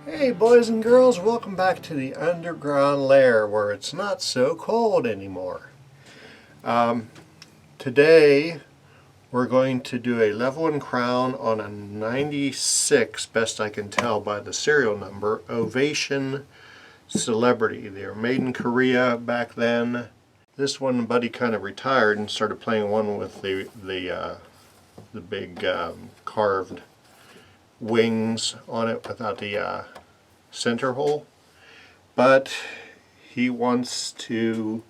Hey boys and girls, welcome back to the underground lair where it's not so cold anymore. Today we're going to do a level and crown on a 96, best I can tell by the serial number, Ovation Celebrity. They were made in Korea back then. This one buddy kind of retired and started playing one with the big carved wings on it without the center hole, but he wants to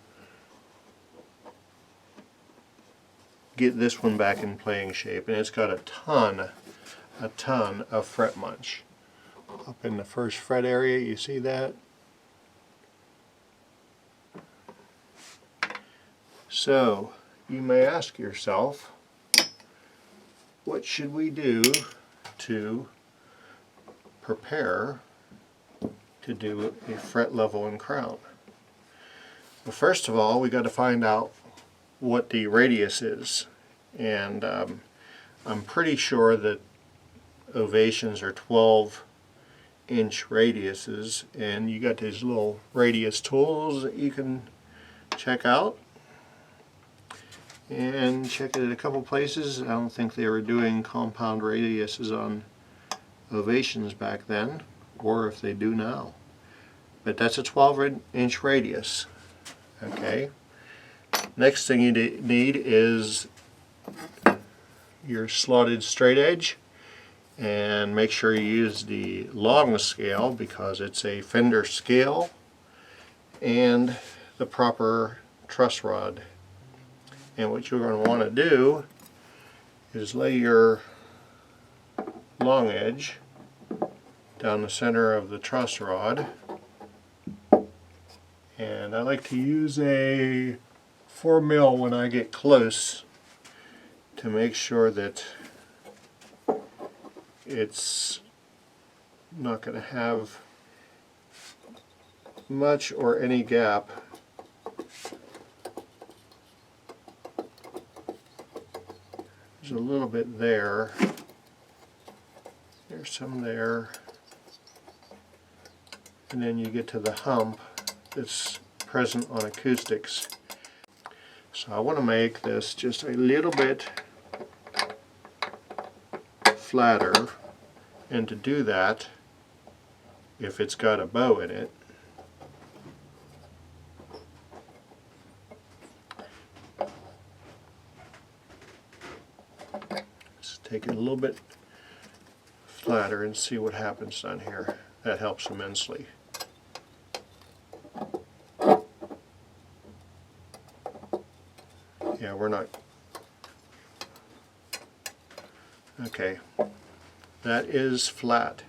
get this one back in playing shape, and it's got a ton of fret munch up in the first fret area. You see that? So you may ask yourself, what should we do to prepare to do a fret level and crown? Well, first of all, we got to find out what the radius is, and I'm pretty sure that Ovations are 12-inch radiuses, and you got these little radius tools that you can check out and check it at a couple places. I don't think they were doing compound radiuses on Ovations back then, or if they do now. But that's a 12-inch radius. Okay. Next thing you need is your slotted straight edge, and make sure you use the long scale because it's a Fender scale, and the proper truss rod. And what you're going to want to do is lay your long edge down the center of the truss rod, and I like to use a 4mm when I get close to make sure that it's not going to have much or any gap. There's a little bit there. There's some there. And then you get to the hump that's present on acoustics. So I want to make this just a little bit flatter, and to do that, if it's got a bow in it, let's take it a little bit flatter and see what happens down here. That helps immensely. Yeah, we're not. Okay, that is flat.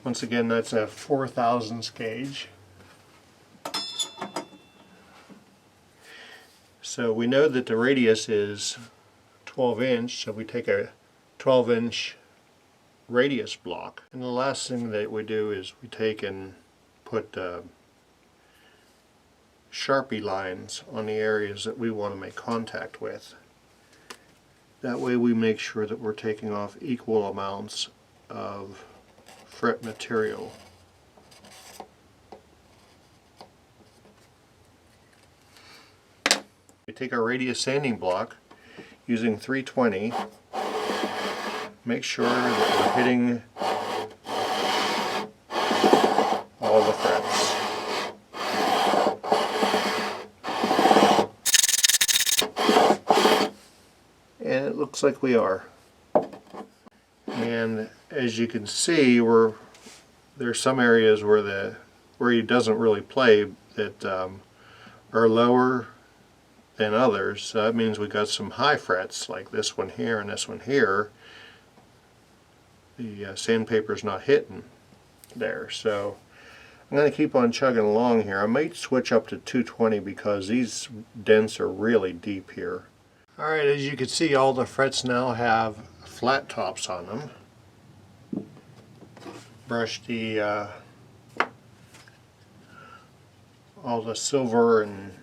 Once again, that's a 4/1000 gauge. So we know that the radius is 12-inch, so we take a 12-inch radius block. And the last thing that we do is we take and put Sharpie lines on the areas that we want to make contact with. That way we make sure that we're taking off equal amounts of fret material. We take our radius sanding block using 320. Make sure that we're hitting all the frets. And it looks like we are. And as you can see, there's some areas where he doesn't really play that are lower than others. So that means we got some high frets like this one here and this one here. The sandpaper's not hitting there. So I'm going to keep on chugging along here. I might switch up to 220 because these dents are really deep here. Alright, as you can see, all the frets now have flat tops on them. Brush the all the silver and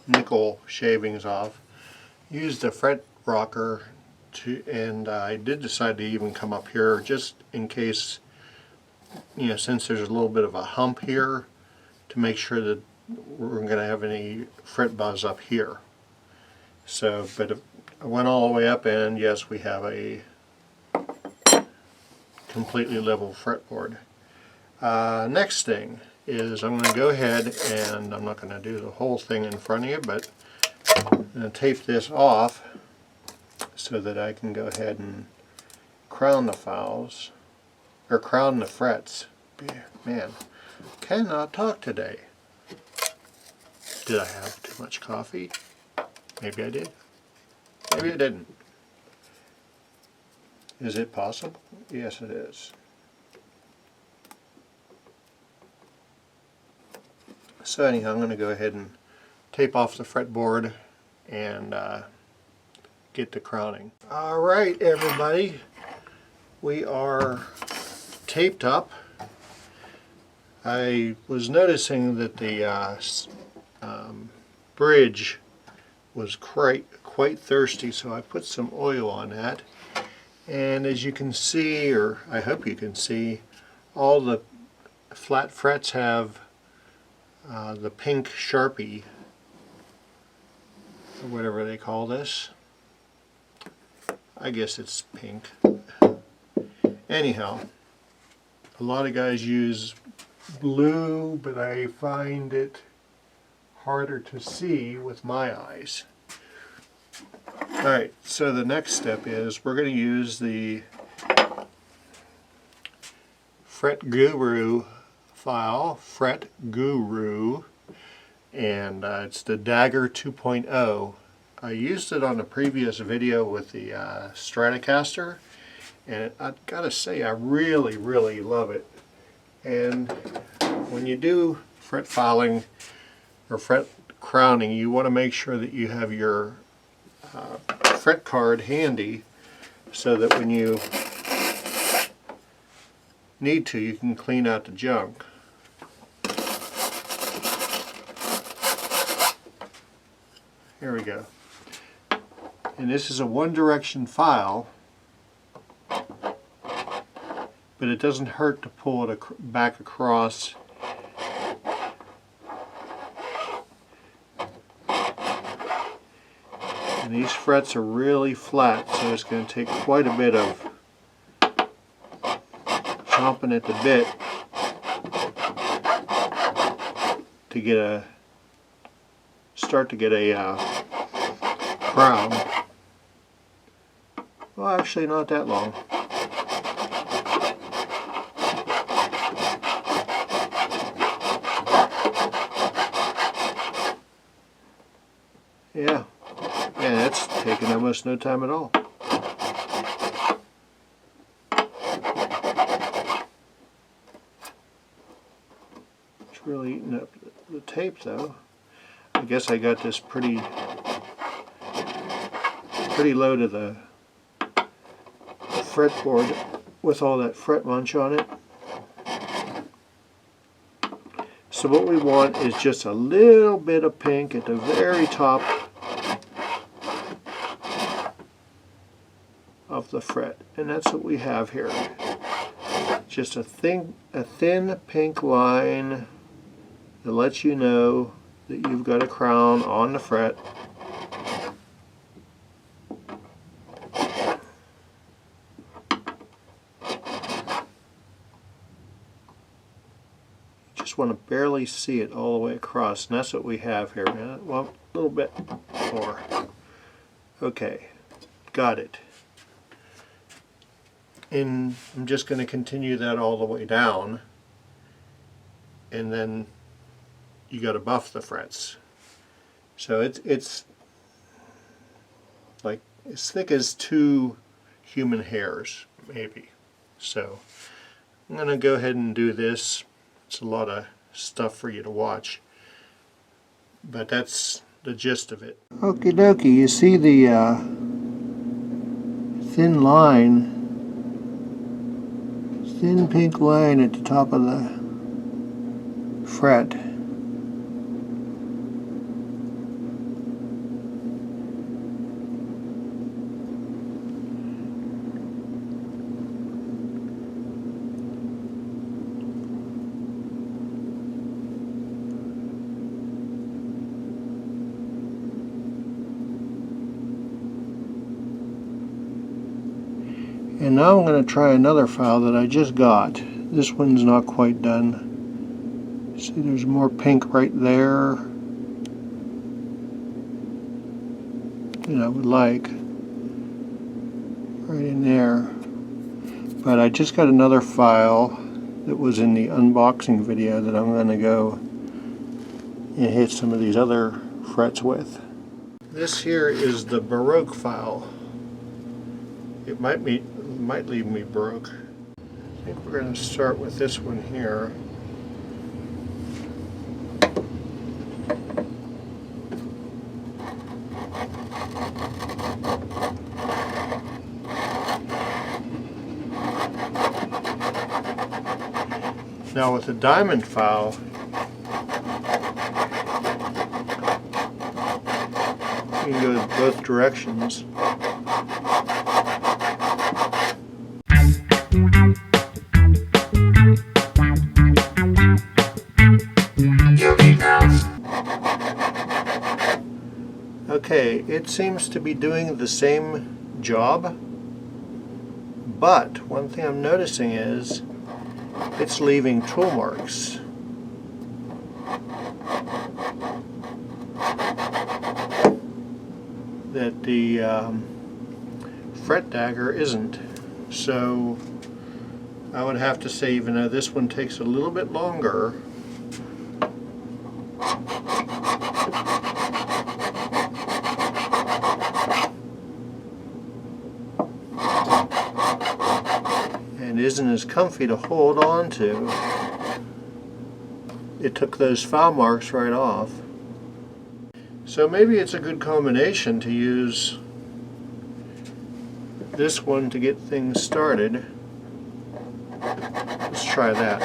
nickel shavings off. Use the fret rocker and I did decide to even come up here just in case since there's a little bit of a hump here, to make sure that we're going to have any fret buzz up here. So, but if I went all the way up, and yes, we have a completely level fretboard. Next thing is I'm going to go ahead, and I'm not going to do the whole thing in front of you, but I'm going to tape this off so that I can go ahead and crown the files, or crown the frets. Man, cannot talk today. Did I have too much coffee? Maybe I did. Maybe I didn't. Is it possible? Yes, it is. So anyhow, I'm going to go ahead and tape off the fretboard and get the crowning. Alright everybody, we are taped up. I was noticing that the bridge was quite thirsty, so I put some oil on that. And as you can see, or I hope you can see, all the flat frets have the pink Sharpie, or whatever they call this. I guess it's pink. Anyhow, a lot of guys use blue, but I find it harder to see with my eyes. Alright, so the next step is we're going to use the Fret Guru file, Fret Guru, and it's the Dagger 2.0. I used it on a previous video with the Stratocaster, and I've got to say I really love it. And when you do fret filing or fret crowning, you want to make sure that you have your fret card handy so that when you need to, you can clean out the junk. Here we go. And this is a one direction file, but it doesn't hurt to pull it back across. And these frets are really flat, so it's going to take quite a bit of chomping at the bit to get start to get a crown. Well, actually not that long. Yeah, it's taken almost no time at all. It's really eating up the tape though. I guess I got this pretty low to the fretboard with all that fret munch on it. So what we want is just a little bit of pink at the very top of the fret, and that's what we have here. Just a thin pink line that lets you know that you've got a crown on the fret. Just want to barely see it all the way across, and that's what we have here. Well, a little bit more. Okay, got it. And I'm just going to continue that all the way down, and then you got to buff the frets. So it's like as thick as 2 human hairs, maybe. So I'm going to go ahead and do this. It's a lot of stuff for you to watch, but that's the gist of it. Okie dokie, you see the thin line, thin pink line at the top of the fret. And now I'm going to try another file that I just got. This one's not quite done. See, there's more pink right there than I would like. Right in there. But I just got another file that was in the unboxing video that I'm going to go and hit some of these other frets with. This here is the Baroque file. It might leave me broke. I think we're going to start with this one here. Now with the diamond file, you can go both directions. Okay, it seems to be doing the same job, but one thing I'm noticing is it's leaving tool marks. That the fret dagger isn't. So I would have to say, even though this one takes a little bit longer, and isn't as comfy to hold on to, it took those file marks right off. So maybe it's a good combination to use this one to get things started. Let's try that.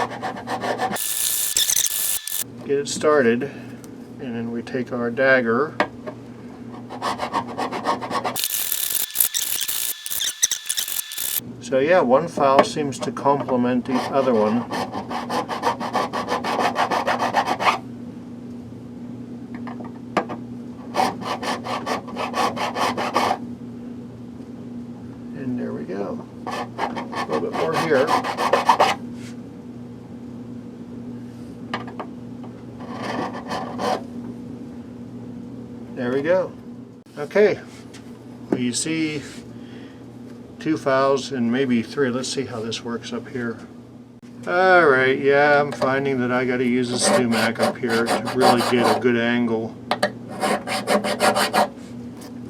Get it started, and then we take our dagger. So yeah, one file seems to complement the other one. And there we go. A little bit more here. There we go. Okay. Well, you see two files and maybe three. Let's see how this works up here. Alright, yeah, I'm finding that I got to use a StuMac up here to really get a good angle.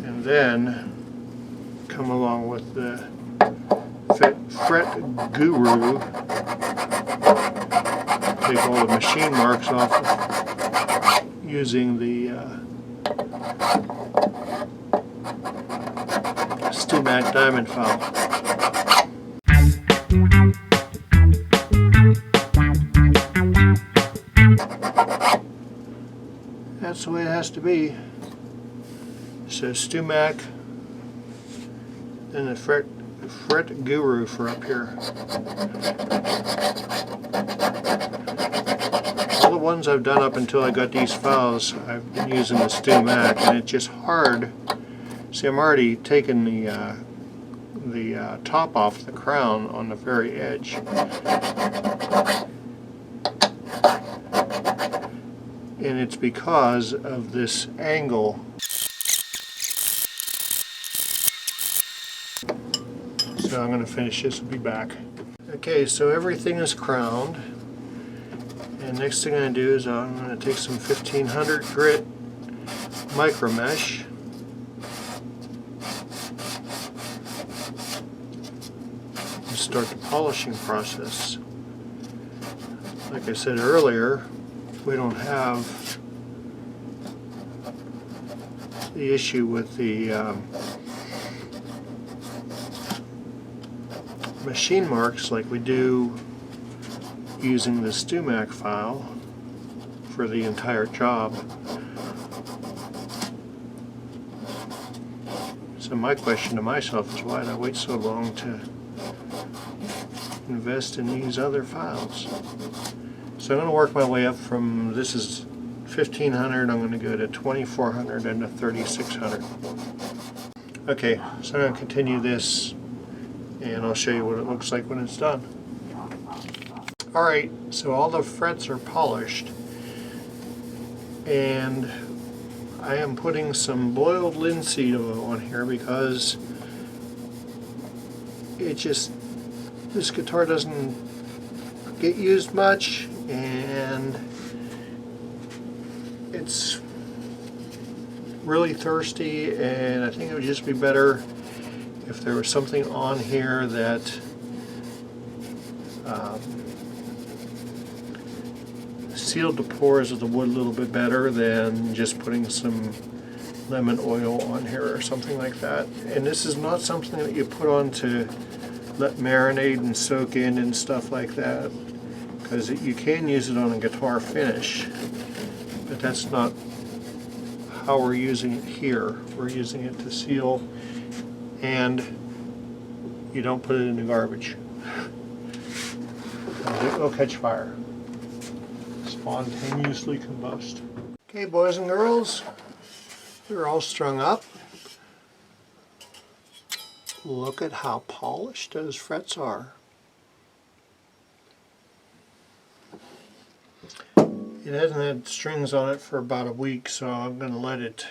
And then come along with the Fret Guru. Take all the machine marks off using the StuMac diamond file. That's the way it has to be. So StuMac and the Fret Guru for up here. All the ones I've done up until I got these files, I've been using the StuMac, and it's just hard. See, I'm already taking the top off the crown on the very edge. And it's because of this angle. So I'm going to finish this and be back. Okay, so everything is crowned. And next thing I'm going to do is I'm going to take some 1500 grit micro mesh. And start the polishing process. Like I said earlier, we don't have the issue with the machine marks like we do using the StuMac file for the entire job. So my question to myself is, why did I wait so long to invest in these other files? So I'm going to work my way up from, this is 1500, I'm going to go to 2400 and to 3600. Okay, so I'm going to continue this and I'll show you what it looks like when it's done. Alright, so all the frets are polished, and I am putting some boiled linseed oil on here because this guitar doesn't get used much, and it's really thirsty, and I think it would just be better if there was something on here that sealed the pores of the wood a little bit better than just putting some lemon oil on here or something like that. And this is not something that you put on to let marinate and soak in and stuff like that, because you can use it on a guitar finish, but that's not how we're using it here. We're using it to seal, and you don't put it in the garbage. It will catch fire. Spontaneously combust. Okay, boys and girls, they're all strung up. Look at how polished those frets are. It hasn't had strings on it for about a week, so I'm going to let it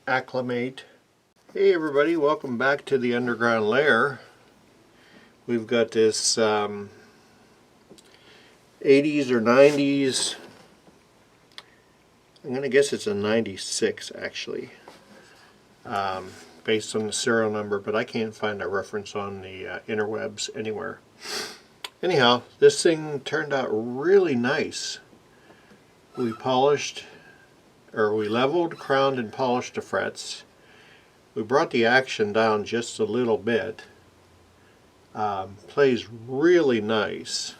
acclimate. Hey everybody, welcome back to the underground lair. We've got this 80s or 90s, I'm going to guess it's a 96 actually, based on the serial number, but I can't find a reference on the interwebs anywhere. Anyhow, this thing turned out really nice. We leveled, crowned, and polished the frets. We brought the action down just a little bit. Plays really nice.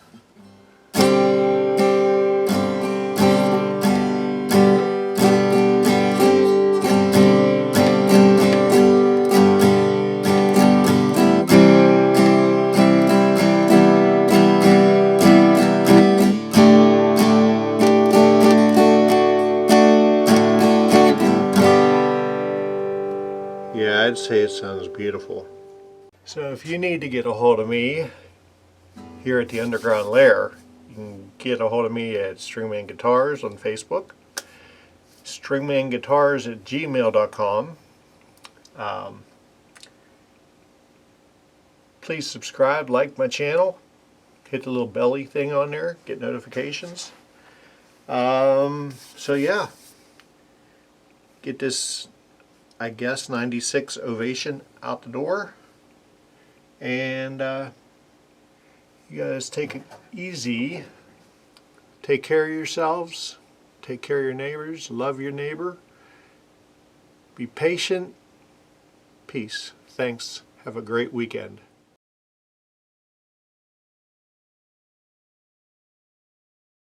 Yeah, I'd say it sounds beautiful. So if you need to get a hold of me here at the Underground Lair, you can get a hold of me at Stringman Guitars on Facebook, stringmanguitars@gmail.com. Please subscribe, like my channel, hit the little belly thing on there, get notifications. So yeah, get this, I guess, 96 Ovation out the door, and you guys take it easy, take care of yourselves, take care of your neighbors, love your neighbor, be patient, peace. Thanks, have a great weekend.